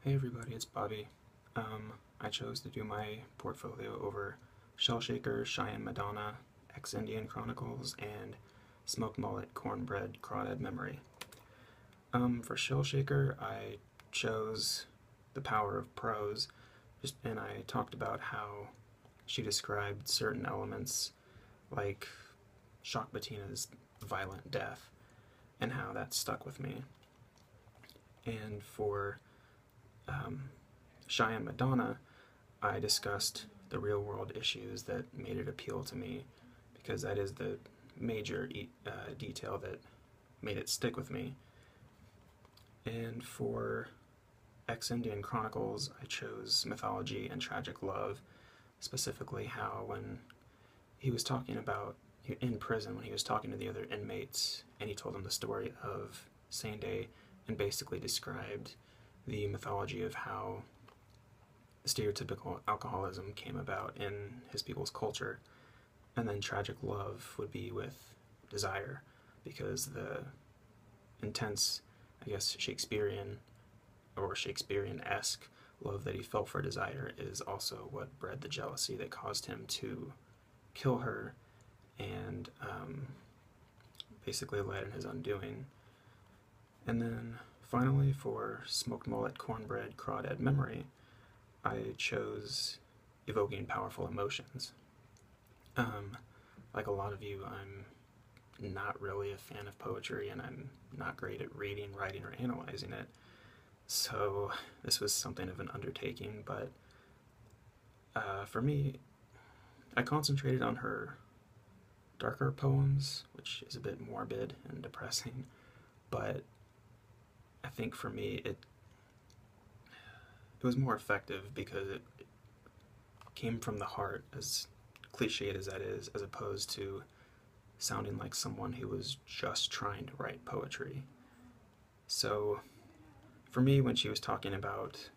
Hey everybody, it's Bobby. I chose to do my portfolio over Shellshaker, Cheyenne Madonna, Ex-Indian Chronicles, and Smoked Mullet, Cornbread, Crawdad Memory. For Shellshaker, I chose The Power of Prose, and I talked about how she described certain elements like Shock Bettina's violent death, and how that stuck with me. And for Cheyenne Madonna, I discussed the real world issues that made it appeal to me, because that is the major detail that made it stick with me. And for Ex-Indian Chronicles, I chose mythology and tragic love, specifically how when he was talking about, in prison, when he was talking to the other inmates, and he told them the story of Sunday and basically described the mythology of how stereotypical alcoholism came about in his people's culture. And then tragic love would be with desire, because the intense, I guess, Shakespearean or Shakespearean-esque love that he felt for desire is also what bred the jealousy that caused him to kill her and basically led in his undoing. And then finally, for Smoked Mullet, Cornbread, Crawdad Memory, I chose evoking powerful emotions. Like a lot of you, I'm not really a fan of poetry, and I'm not great at reading, writing, or analyzing it. So this was something of an undertaking, but for me, I concentrated on her darker poems, which is a bit morbid and depressing, but I think for me it was more effective because it came from the heart, as cliched as that is, as opposed to sounding like someone who was just trying to write poetry. So for me, when she was talking about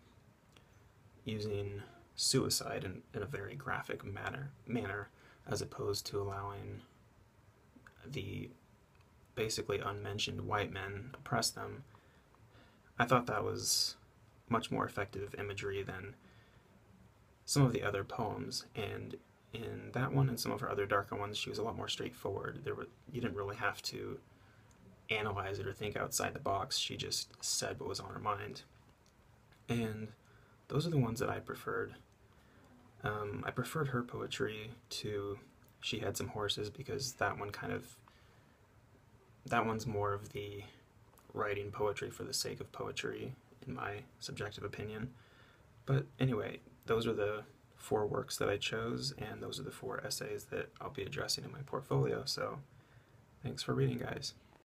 using suicide in a very graphic manner, as opposed to allowing the basically unmentioned white men oppress them, I thought that was much more effective imagery than some of the other poems. And in that one and some of her other darker ones, she was a lot more straightforward. You didn't really have to analyze it or think outside the box. She just said what was on her mind. And those are the ones that I preferred. I preferred her poetry to She Had Some Horses, because that one's more of the writing poetry for the sake of poetry, in my subjective opinion. But anyway, those are the 4 works that I chose, and those are the 4 essays that I'll be addressing in my portfolio, so thanks for reading, guys.